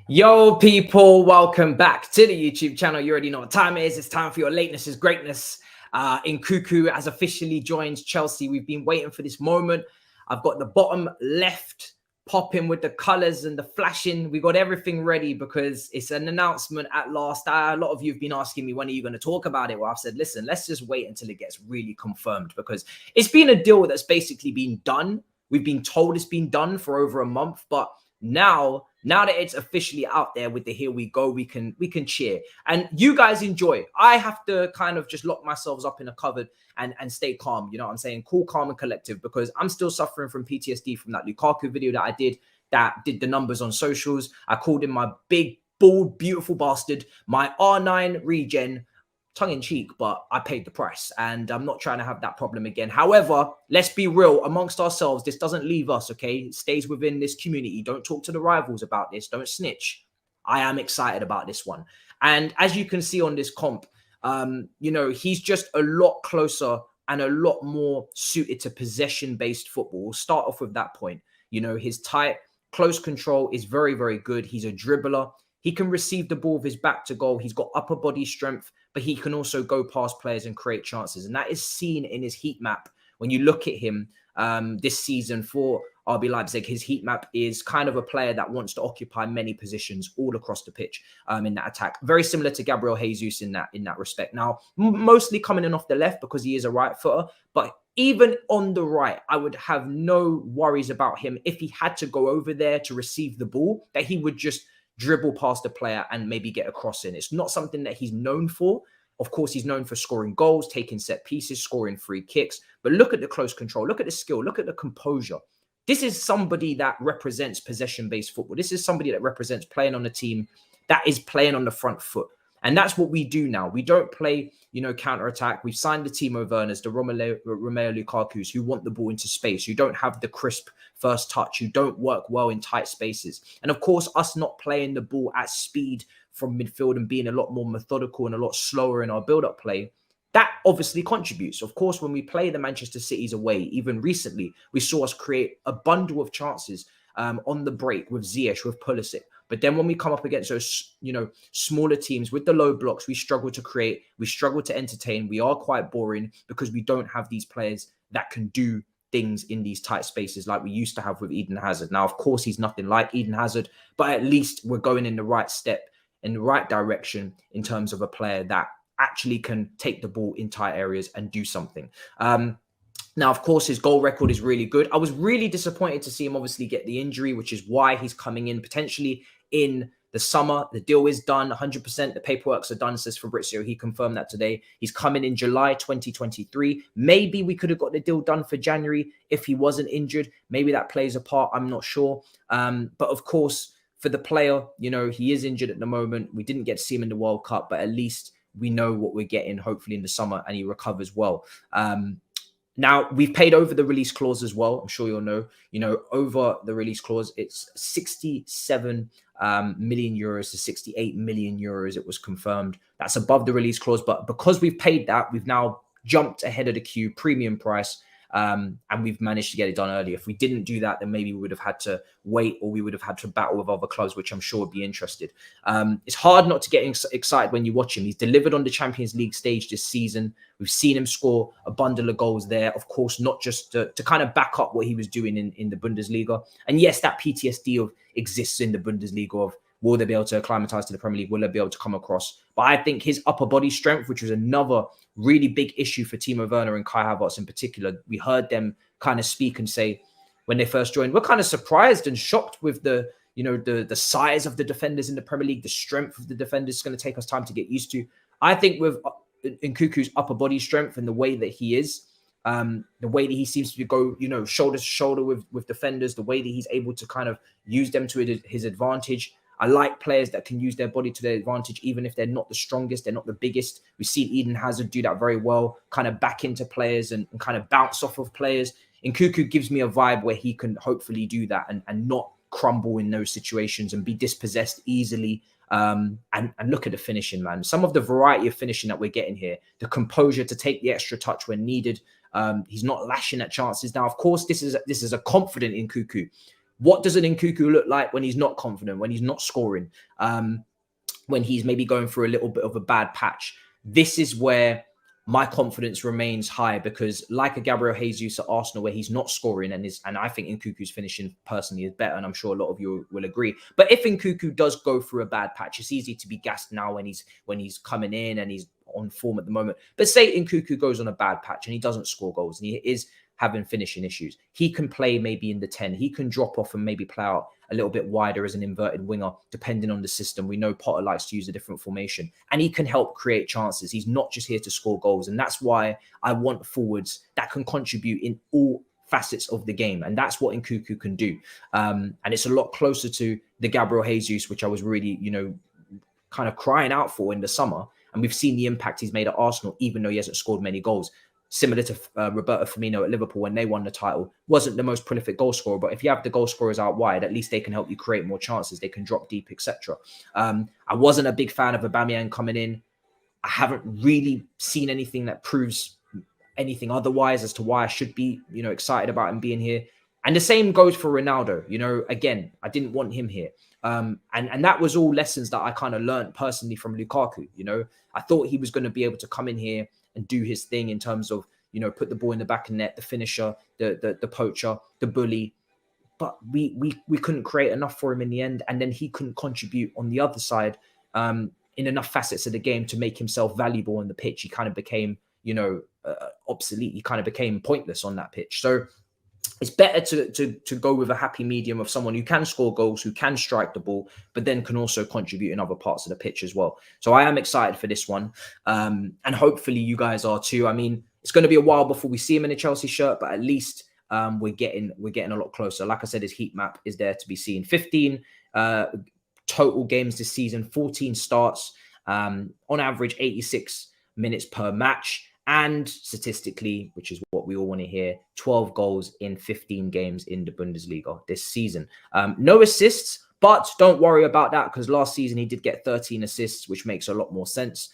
Yo, people, welcome back to the YouTube channel. You already know what time it is. It's time for your Lateness is Greatness. Nkunku has officially joined Chelsea. We've been waiting for this moment. I've got the bottom left popping with the colors and the flashing. We got everything ready because it's an announcement at last. A lot of you have been asking me, when are you going to talk about it? Well, I've said, listen, let's just wait until it gets really confirmed, because it's been a deal that's basically been done. We've been told it's been done for over a month, but now that it's officially out there with the here we go, we can cheer and you guys enjoy. I have to kind of just lock myself up in a cupboard and stay calm. You know what I'm saying? Cool, calm and collective, because I'm still suffering from PTSD from that Lukaku video that I did that did the numbers on socials. I called him my big, bald, beautiful bastard, my R9 regen. Tongue in cheek, but I paid the price and I'm not trying to have that problem again. However, let's be real amongst ourselves. This doesn't leave us, okay? It stays within this community. Don't talk to the rivals about this. Don't snitch. I am excited about this one. And as you can see on this comp, you know, he's just a lot closer and a lot more suited to possession-based football. We'll start off with that point. You know, his tight, close control is very, very good. He's a dribbler. He can receive the ball with his back to goal. He's got upper body strength, but he can also go past players and create chances. And that is seen in his heat map. When you look at him this season for RB Leipzig, his heat map is kind of a player that wants to occupy many positions all across the pitch in that attack. Very similar to Gabriel Jesus in that respect. Now, mostly coming in off the left because he is a right footer, but even on the right, I would have no worries about him if he had to go over there to receive the ball, that he would just dribble past the player and maybe get a cross in. It's not something that he's known for. Of course, he's known for scoring goals, taking set pieces, scoring free kicks. But look at the close control. Look at the skill. Look at the composure. This is somebody that represents possession-based football. This is somebody that represents playing on a team that is playing on the front foot. And that's what we do now. We don't play, you know, counter-attack. We've signed the Timo Werners, the Romelu Lukakus, who want the ball into space. You don't have the crisp first touch. You don't work well in tight spaces. And of course, us not playing the ball at speed from midfield and being a lot more methodical and a lot slower in our build-up play, that obviously contributes. Of course, when we play the Manchester Cities away, even recently, we saw us create a bundle of chances on the break with Ziyech, with Pulisic. But then when we come up against those, you know, smaller teams with the low blocks, we struggle to create, we struggle to entertain. We are quite boring because we don't have these players that can do things in these tight spaces like we used to have with Eden Hazard. Now, of course, he's nothing like Eden Hazard, but at least we're going in the right step, in the right direction in terms of a player that actually can take the ball in tight areas and do something. Now, of course, his goal record is really good. I was really disappointed to see him obviously get the injury, which is why he's coming in potentially in the summer. The deal is done 100%. The paperworks are done, says Fabrizio. He confirmed that today. He's coming in July 2023. Maybe we could have got the deal done for January if he wasn't injured. Maybe that plays a part. I'm not sure. But of course, for the player, you know, he is injured at the moment. We didn't get to see him in the World Cup, but at least we know what we're getting, hopefully in the summer, and he recovers well. Now, we've paid over the release clause as well. I'm sure you'll know, over the release clause, it's 67 million euros to 68 million euros. It was confirmed. That's above the release clause. But because we've paid that, we've now jumped ahead of the queue, premium price. And we've managed to get it done early. If we didn't do that, then maybe we would have had to wait, or we would have had to battle with other clubs, which I'm sure would be interested. It's hard not to get excited when you watch him. He's delivered on the Champions League stage this season. We've seen him score a bundle of goals there, of course, not just to kind of back up what he was doing in the Bundesliga. And yes, that PTSD exists in the Bundesliga of, will they be able to acclimatize to the Premier League? Will they be able to come across? But I think his upper body strength, which was another really big issue for Timo Werner and Kai Havertz in particular, we heard them kind of speak and say when they first joined, we're kind of surprised and shocked with the size of the defenders in the Premier League, the strength of the defenders. It's going to take us time to get used to. I think with Nkunku's upper body strength and the way that he is, the way that he seems to go, shoulder to shoulder with defenders, the way that he's able to kind of use them to his advantage. I like players that can use their body to their advantage, even if they're not the strongest, they're not the biggest. We've seen Eden Hazard do that very well, kind of back into players and kind of bounce off of players. Nkunku gives me a vibe where he can hopefully do that and not crumble in those situations and be dispossessed easily. And look at the finishing, man. Some of the variety of finishing that we're getting here, the composure to take the extra touch when needed. He's not lashing at chances. Now, of course, this is a confident Nkunku. What does an Nkunku look like when he's not confident, when he's not scoring, when he's maybe going through a little bit of a bad patch? This is where my confidence remains high, because like a Gabriel Jesus at Arsenal, where he's not scoring, and I think Nkunku's finishing personally is better, and I'm sure a lot of you will agree. But if Nkunku does go through a bad patch, it's easy to be gassed now when he's coming in and he's on form at the moment. But say Nkunku goes on a bad patch and he doesn't score goals and he is having finishing issues, he can play maybe in the 10. He can drop off and maybe play out a little bit wider as an inverted winger, depending on the system. We know Potter likes to use a different formation, and he can help create chances. He's not just here to score goals. And that's why I want forwards that can contribute in all facets of the game. And that's what Nkunku can do. And it's a lot closer to the Gabriel Jesus, which I was really, kind of crying out for in the summer. And we've seen the impact he's made at Arsenal, even though he hasn't scored many goals. Similar to Roberto Firmino at Liverpool when they won the title. Wasn't the most prolific goal scorer, but if you have the goal scorers out wide, at least they can help you create more chances. They can drop deep, etc. I wasn't a big fan of Aubameyang coming in. I haven't really seen anything that proves anything otherwise as to why I should be, excited about him being here. And the same goes for Ronaldo. Again, I didn't want him here. And that was all lessons that I kind of learned personally from Lukaku. I thought he was going to be able to come in here and do his thing in terms of, put the ball in the back of net, the finisher, the poacher, the bully. But we couldn't create enough for him in the end. And then he couldn't contribute on the other side in enough facets of the game to make himself valuable on the pitch. He kind of became, obsolete. He kind of became pointless on that pitch. So it's better to go with a happy medium of someone who can score goals, who can strike the ball, but then can also contribute in other parts of the pitch as well. So I am excited for this one. And hopefully you guys are too. I mean, it's going to be a while before we see him in a Chelsea shirt, but at least we're getting a lot closer. Like I said, his heat map is there to be seen. 15 total games this season, 14 starts, on average 86 minutes per match. And statistically, which is what we all want to hear, 12 goals in 15 games in the Bundesliga this season. No assists, but don't worry about that, because last season he did get 13 assists, which makes a lot more sense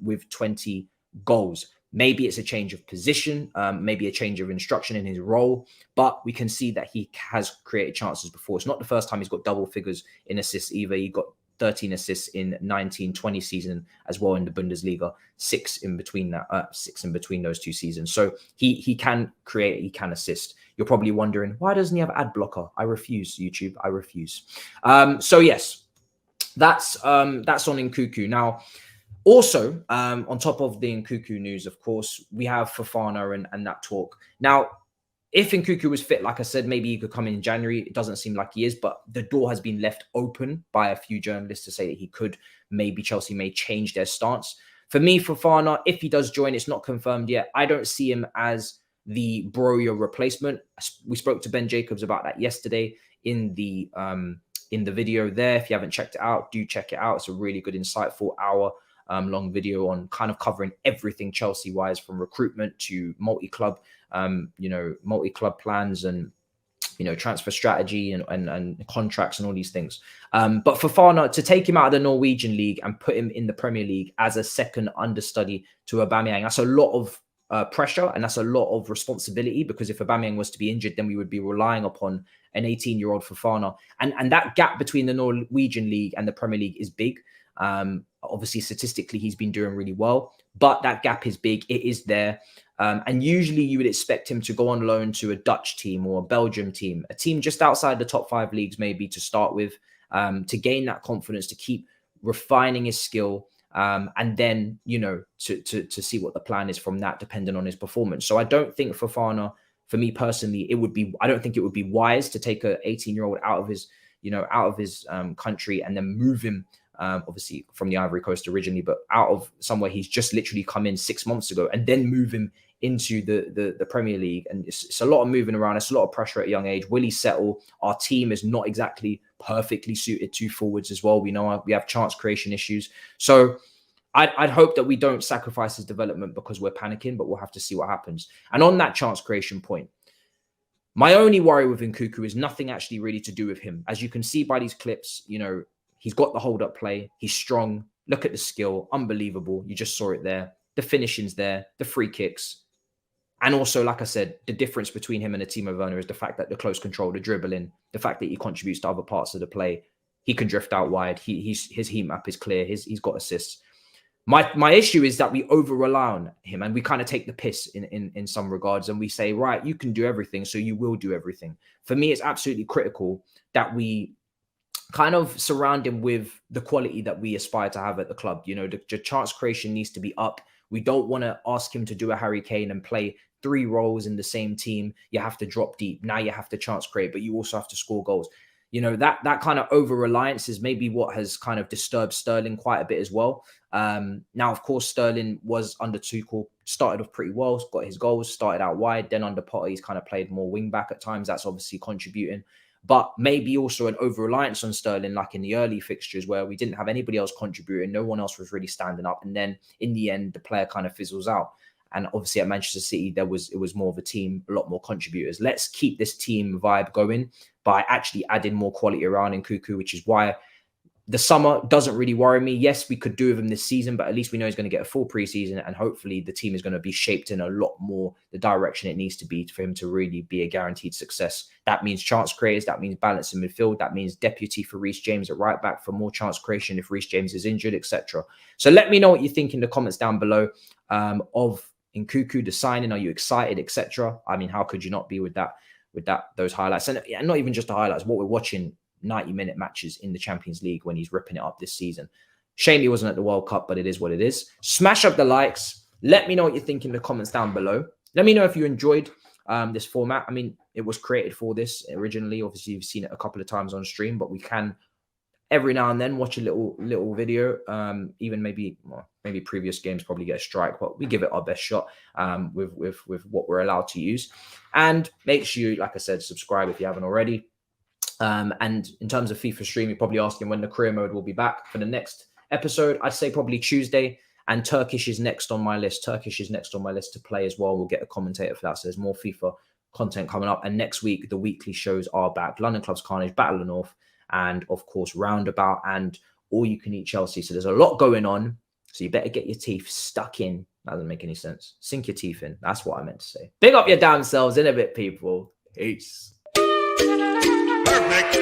with 20 goals. Maybe it's a change of position, maybe a change of instruction in his role, but we can see that he has created chances before. It's not the first time he's got double figures in assists either. He got 13 assists in 19-20 season as well in the Bundesliga, six in between those two seasons. So he can create, he can assist. You're probably wondering, why doesn't he have ad blocker? I refuse, YouTube. I refuse. So yes, that's on Nkunku. Now, also, on top of the Nkunku news, of course, we have Fofana and that talk. Now, if Nkunku was fit, like I said, maybe he could come in January. It doesn't seem like he is, but the door has been left open by a few journalists to say that he could. Maybe Chelsea may change their stance. For me, Fofana, if he does join, it's not confirmed yet. I don't see him as the Broja replacement. We spoke to Ben Jacobs about that yesterday in the video there. If you haven't checked it out, do check it out. It's a really good, insightful hour-long video on kind of covering everything Chelsea-wise, from recruitment to multi-club plans and, transfer strategy and contracts and all these things. But Fofana, to take him out of the Norwegian league and put him in the Premier League as a second understudy to Aubameyang, that's a lot of pressure and that's a lot of responsibility, because if Aubameyang was to be injured, then we would be relying upon an 18-year-old Fofana. And that gap between the Norwegian league and the Premier League is big. Obviously, statistically, he's been doing really well, but that gap is big. It is there. And usually you would expect him to go on loan to a Dutch team or a Belgium team, a team just outside the top 5 leagues, maybe, to start with, to gain that confidence, to keep refining his skill, and then, to see what the plan is from that, depending on his performance. So I don't think Fofana, for me personally, I don't think it would be wise to take a 18-year-old out of his country and then move him, obviously from the Ivory Coast originally, but out of somewhere he's just literally come in 6 months ago, and then move him into the Premier League. And it's a lot of moving around. It's a lot of pressure at a young age. Will he settle? Our team is not exactly perfectly suited to forwards as well. We know we have chance creation issues. So I'd hope that we don't sacrifice his development because we're panicking, but we'll have to see what happens. And on that chance creation point, my only worry with Nkunku is nothing actually really to do with him. As you can see by these clips, he's got the hold-up play. He's strong. Look at the skill. Unbelievable. You just saw it there. The finishing's there. The free kicks. And also, like I said, the difference between him and a Timo Werner is the fact that the close control, the dribbling, the fact that he contributes to other parts of the play. He can drift out wide. His heat map is clear. He's got assists. My issue is that we over rely on him, and we kind of take the piss in some regards, and we say, right, you can do everything, so you will do everything. For me, it's absolutely critical that we kind of surround him with the quality that we aspire to have at the club. You know, the chance creation needs to be up. We don't want to ask him to do a Harry Kane and play 3 roles in the same team. You have to drop deep. Now you have to chance create, but you also have to score goals. You know, that kind of over-reliance is maybe what has kind of disturbed Sterling quite a bit as well. Now, of course, Sterling was under Tuchel, started off pretty well, got his goals, started out wide. Then under Potter, he's kind of played more wing-back at times. That's obviously contributing. But maybe also an over-reliance on Sterling, like in the early fixtures where we didn't have anybody else contributing. No one else was really standing up. And then in the end, the player kind of fizzles out. And obviously at Manchester City, it was more of a team, a lot more contributors. Let's keep this team vibe going by actually adding more quality around Nkunku, which is why the summer doesn't really worry me. Yes, we could do with him this season, but at least we know he's going to get a full preseason, and hopefully the team is going to be shaped in a lot more the direction it needs to be for him to really be a guaranteed success. That means chance creators, that means balance in midfield, that means deputy for Reece James at right back for more chance creation if Reece James is injured, etc. So let me know what you think in the comments down below of Nkunku, the signing. Are you excited, etc.? I mean, how could you not be with those highlights? And not even just the highlights, what we're watching 90-minute matches in the Champions League when he's ripping it up this season. Shame he wasn't at the World Cup, but it is what it is. Smash up the likes. Let me know what you think in the comments down below. Let me know if you enjoyed this format. I mean, it was created for this originally. Obviously, you've seen it a couple of times on stream, but we can every now and then watch a little video. Even maybe previous games probably get a strike, but we give it our best shot with what we're allowed to use. And make sure you, like I said, subscribe if you haven't already. And in terms of FIFA stream, you're probably asking when the career mode will be back for the next episode. I'd say probably Tuesday, and Turkish is next on my list. Turkish is next on my list to play as well. We'll get a commentator for that. So there's more FIFA content coming up. And next week, the weekly shows are back. London Clubs Carnage, Battle of the North, and of course, Roundabout and All You Can Eat Chelsea. So there's a lot going on. So you better get your teeth stuck in. That doesn't make any sense. Sink your teeth in. That's what I meant to say. Big up your damn selves in a bit, people. Peace. Perfect.